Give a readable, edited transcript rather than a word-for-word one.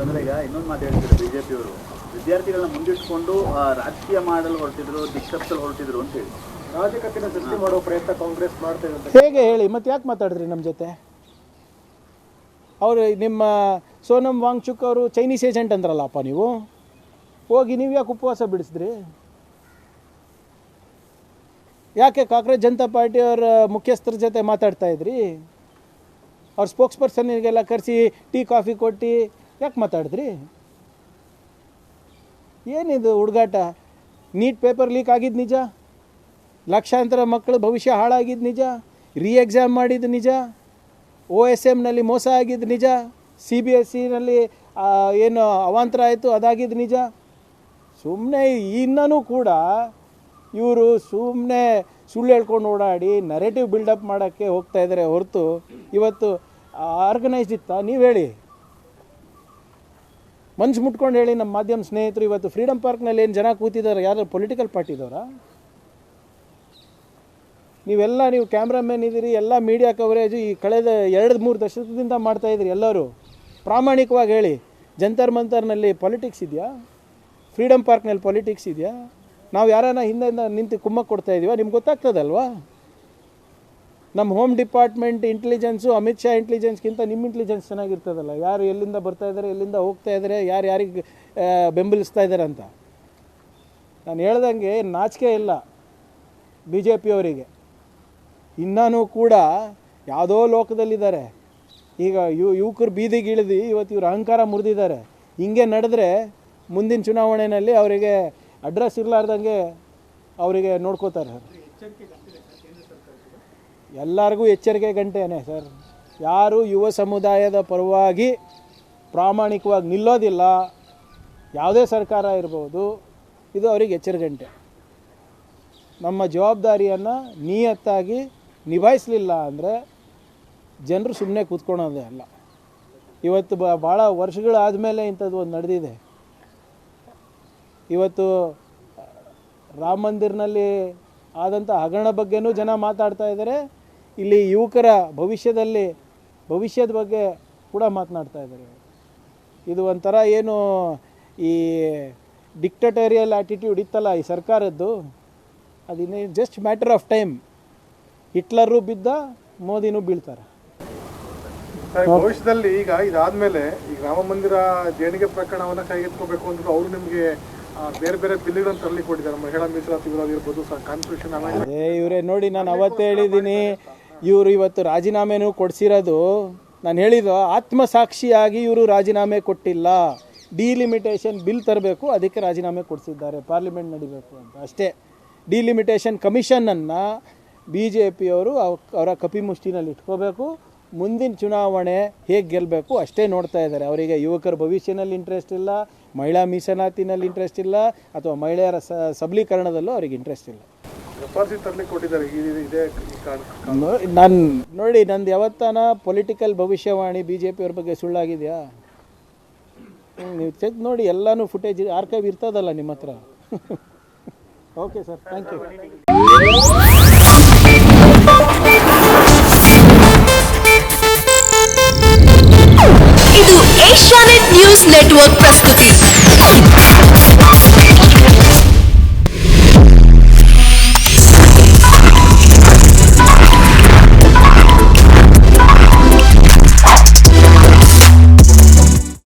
ಅಂದರೆ ಈಗ ಇನ್ನೊಂದು ಮಾತು ಹೇಳ್ತಿದ್ರು ಬಿಜೆಪಿಯವರು, ವಿದ್ಯಾರ್ಥಿಗಳನ್ನ ಮುಂದಿಟ್ಕೊಂಡು ರಾಜಕೀಯ ಮಾಡಲು ಹೊರಟಿದ್ರು, ದಿಕ್ಕತ್ತಲು ಹೊರಟಿದ್ರು ಅಂತ ಹೇಳಿ ರಾಜಕೀಯ ಸೃಷ್ಟಿ ಮಾಡುವ ಪ್ರಯತ್ನ ಕಾಂಗ್ರೆಸ್ ಮಾಡ್ತಾ ಇದೆ. ಹೇಗೆ ಹೇಳಿ, ಮತ್ತೆ ಯಾಕೆ ಮಾತಾಡಿದ್ರಿ ನಮ್ಮ ಜೊತೆ? ಅವರು ನಿಮ್ಮ ಸೋನಮ್ ವಾಂಗ್ಚುಕ್ ಅವರು ಚೈನೀಸ್ ಏಜೆಂಟ್ ಅಂದ್ರಲ್ಲಪ್ಪ, ನೀವು ಹೋಗಿ ನೀವು ಯಾಕೆ ಉಪವಾಸ ಬಿಡಿಸಿದ್ರಿ? ಯಾಕೆ ಕಾಂಗ್ರೆಸ್ ಜನತಾ ಪಾರ್ಟಿಯವರ ಮುಖ್ಯಸ್ಥರ ಜೊತೆ ಮಾತಾಡ್ತಾ ಇದ್ರಿ? ಅವ್ರ ಸ್ಪೋಕ್ಸ್ ಪರ್ಸನ್ನಿಗೆಲ್ಲ ಕರೆಸಿ ಟೀ ಕಾಫಿ ಕೊಟ್ಟು ಯಾಕೆ ಮಾತಾಡಿದ್ರಿ? ಏನಿದು ಹುಡುಗಾಟ? ನೀಟ್ ಪೇಪರ್ ಲೀಕ್ ಆಗಿದ್ದು ನಿಜ, ಲಕ್ಷಾಂತರ ಮಕ್ಕಳು ಭವಿಷ್ಯ ಹಾಳಾಗಿದ್ದು ನಿಜ, ಎಕ್ಸಾಮ್ ಮಾಡಿದ್ದು ನಿಜ, OSMನಲ್ಲಿ ಮೋಸ ಆಗಿದ್ದು ನಿಜ, CBSEನಲ್ಲಿ ಏನು ಅವಾಂತರ ಆಯಿತು ಅದಾಗಿದ್ದು ನಿಜ. ಸುಮ್ಮನೆ ಇನ್ನೂ ಕೂಡ ಇವರು ಸುಮ್ಮನೆ ಸುಳ್ಳು ಹೇಳ್ಕೊಂಡು ಓಡಾಡಿ ನರೇಟಿವ್ ಬಿಲ್ಡಪ್ ಮಾಡೋಕ್ಕೆ ಹೋಗ್ತಾ ಇದ್ದಾರೆ ಹೊರತು ಇವತ್ತು ಆರ್ಗನೈಸ್ಡ್ ಇತ್ತಾ? ನೀವು ಹೇಳಿ, ಮನ್ಸು ಮುಟ್ಕೊಂಡು ಹೇಳಿ. ನಮ್ಮ ಮಾಧ್ಯಮ ಸ್ನೇಹಿತರು ಇವತ್ತು ಫ್ರೀಡಮ್ ಪಾರ್ಕ್ನಲ್ಲಿ ಏನು ಜನ ಕೂತಿದ್ದಾರೆ, ಯಾರು ಪೊಲಿಟಿಕಲ್ ಪಾರ್ಟಿದವರಾ? ನೀವು ಕ್ಯಾಮ್ರಾಮನ್ ಇದ್ದೀರಿ, ಎಲ್ಲ ಮೀಡಿಯಾ ಕವರೇಜು ಈ ಕಳೆದ 2-3 ದಶಕದಿಂದ ಮಾಡ್ತಾಯಿದ್ರಿ. ಎಲ್ಲರೂ ಪ್ರಾಮಾಣಿಕವಾಗಿ ಹೇಳಿ, ಜಂತರ್ ಮಂತರ್ನಲ್ಲಿ ಪಾಲಿಟಿಕ್ಸ್ ಇದೆಯಾ? ಫ್ರೀಡಮ್ ಪಾರ್ಕ್ನಲ್ಲಿ ಪಾಲಿಟಿಕ್ಸ್ ಇದೆಯಾ? ನಾವು ಯಾರನ್ನ ಹಿಂದೆಯಿಂದ ನಿಂತು ಕುಮ್ಮಕ್ಕೆ ಕೊಡ್ತಾ ಇದ್ದೀವ? ನಿಮ್ಗೆ ಗೊತ್ತಾಗ್ತದಲ್ವಾ? ನಮ್ಮ home department intelligence Amit Shah ಇಂಟೆಲಿಜೆನ್ಸ್ಗಿಂತ ನಿಮ್ಮ ಇಂಟೆಲಿಜೆನ್ಸ್ ಚೆನ್ನಾಗಿರ್ತದಲ್ಲ. ಯಾರು ಎಲ್ಲಿಂದ ಬರ್ತಾ ಇದ್ದಾರೆ, ಎಲ್ಲಿಂದ ಹೋಗ್ತಾ ಇದ್ದಾರೆ, ಯಾರಿಗೆ ಬೆಂಬಲಿಸ್ತಾ ಇದ್ದಾರೆ ಅಂತ. ನಾನು ಹೇಳ್ದಂಗೆ ನಾಚಿಕೆ ಇಲ್ಲ BJPಯವರಿಗೆ. ಇನ್ನೂ ಕೂಡ ಯಾವುದೋ ಲೋಕದಲ್ಲಿದ್ದಾರೆ. ಈಗ ಯುವಕರು ಬೀದಿಗೆ ಇಳಿದು ಇವತ್ತು ಇವ್ರ ಅಹಂಕಾರ ಮುರಿದಿದ್ದಾರೆ. ಹಿಂಗೆ ನಡೆದ್ರೆ ಮುಂದಿನ ಚುನಾವಣೆಯಲ್ಲಿ ಅವರಿಗೆ ಅಡ್ರೆಸ್ ಇರಲಾರ್ದಂಗೆ ಅವರಿಗೆ ನೋಡ್ಕೋತಾರೆ ಸರ್. ಎಲ್ಲರಿಗೂ ಎಚ್ಚರಿಕೆ ಗಂಟೆನೇ ಸರ್. ಯಾರು ಯುವ ಸಮುದಾಯದ ಪರವಾಗಿ ಪ್ರಾಮಾಣಿಕವಾಗಿ ನಿಲ್ಲೋದಿಲ್ಲ, ಯಾವುದೇ ಸರ್ಕಾರ ಇರ್ಬೋದು, ಇದು ಅವರಿಗೆ ಎಚ್ಚರಿಕೆ ಗಂಟೆ. ನಮ್ಮ ಜವಾಬ್ದಾರಿಯನ್ನು ನಿಯತ್ತಾಗಿ ನಿಭಾಯಿಸಲಿಲ್ಲ ಅಂದರೆ ಜನರು ಸುಮ್ಮನೆ ಕೂತ್ಕೊಳೋದೇ ಅಲ್ಲ. ಇವತ್ತು ಭಾಳ ವರ್ಷಗಳಾದಮೇಲೆ ಇಂಥದ್ದು ಒಂದು ನಡೆದಿದೆ. ಇವತ್ತು ರಾಮ ಮಂದಿರ್ನಲ್ಲಿ ಆದಂಥ ಹಗರಣ ಬಗ್ಗೆನೂ ಜನ ಮಾತಾಡ್ತಾ ಇದ್ದಾರೆ. ಇಲ್ಲಿ ಯುವಕರ ಭವಿಷ್ಯದ ಬಗ್ಗೆ ಕೂಡ ಮಾತನಾಡ್ತಾ ಇದ್ದಾರೆ. ಇದು ಒಂಥರ ಏನು ಈ ಡಿಕ್ಟಟೋರಿಯಲ್ ಆ್ಯಟಿಟ್ಯೂಡ್ ಇತ್ತಲ್ಲ ಈ ಸರ್ಕಾರದ್ದು, ಅದಿನ್ನೇ just matter of time. Hitler ಬಿದ್ದ, ಮೋದಿನೂ ಬೀಳ್ತಾರೆ. ಭವಿಷ್ಯದಲ್ಲಿ ಈಗ ಇದಾದ್ಮೇಲೆ ಈಗ ರಾಮ ಮಂದಿರ ದೇಣಿಗೆ ಪ್ರಕರಣವನ್ನು ಕೈಗೆತ್ಕೋಬೇಕು ಅಂದ್ರೆ ಅವರು ನಿಮಗೆ ಬೇರೆ ಬೇರೆ ಬಿಲ್ಗಳನ್ನು ತರಲಿಕ್ಕೆ ಕೊಟ್ಟಿದ್ದಾರೆ. ಮಹಿಳಾ ಮೀಸಲಾತಿ ವಿರೋಧ ಇರ್ಬೋದು, ಕಾನ್ಸ್ಟಿಟ್ಯೂಷನ್. ಅದೇ ಇವರೇ ನೋಡಿ, ನಾನು ಅವತ್ತೇ ಹೇಳಿದ್ದೀನಿ, ಇವರು ಇವತ್ತು ರಾಜೀನಾಮೆನೂ ಕೊಡಿಸಿರೋದು. ನಾನು ಹೇಳಿದ್ದು ಆತ್ಮಸಾಕ್ಷಿಯಾಗಿ ಇವರು ರಾಜೀನಾಮೆ ಕೊಟ್ಟಿಲ್ಲ. ಡಿಲಿಮಿಟೇಷನ್ ಬಿಲ್ ತರಬೇಕು, ಅದಕ್ಕೆ ರಾಜೀನಾಮೆ ಕೊಡಿಸಿದ್ದಾರೆ, ಪಾರ್ಲಿಮೆಂಟ್ ನಡಿಬೇಕು ಅಂತ ಅಷ್ಟೇ. ಡಿಲಿಮಿಟೇಷನ್ ಕಮಿಷನನ್ನು BJPಯವರು ಅವರ ಕಪಿಮುಷ್ಟಿನಲ್ಲಿ ಇಟ್ಕೋಬೇಕು. ಮುಂದಿನ ಚುನಾವಣೆ ಹೇಗೆ ಗೆಲ್ಲಬೇಕು ಅಷ್ಟೇ ನೋಡ್ತಾ ಇದ್ದಾರೆ. ಅವರಿಗೆ ಯುವಕರ ಭವಿಷ್ಯನಲ್ಲಿ ಇಂಟ್ರೆಸ್ಟ್ ಇಲ್ಲ, ಮಹಿಳಾ ಮೀಸಲಾತಿನಲ್ಲಿ ಇಂಟ್ರೆಸ್ಟ್ ಇಲ್ಲ, ಅಥವಾ ಮಹಿಳೆಯರ ಸಬಲೀಕರಣದಲ್ಲೂ ಅವ್ರಿಗೆ ಇಂಟ್ರೆಸ್ಟ್ ಇಲ್ಲ. ನಾನು ನೋಡಿ, ನಂದು ಯಾವತ್ತಾನ ಪೊಲಿಟಿಕಲ್ ಭವಿಷ್ಯವಾಣಿ BJPಯವ್ರ ಬಗ್ಗೆ ಸುಳ್ಳಾಗಿದೆಯಾ? ನೀವು ಚೆಕ್ ನೋಡಿ, ಎಲ್ಲನೂ ಫುಟೇಜ್ ಆರ್ಕೈವ್ ಇರ್ತದಲ್ಲ ನಿಮ್ಮ ಹತ್ರ. Okay sir, thank you. ಇದು ಏಷ್ಯಾನೆಟ್ ನ್ಯೂಸ್ ನೆಟ್ವರ್ಕ್ ಪ್ರಸ್ತುತಿ.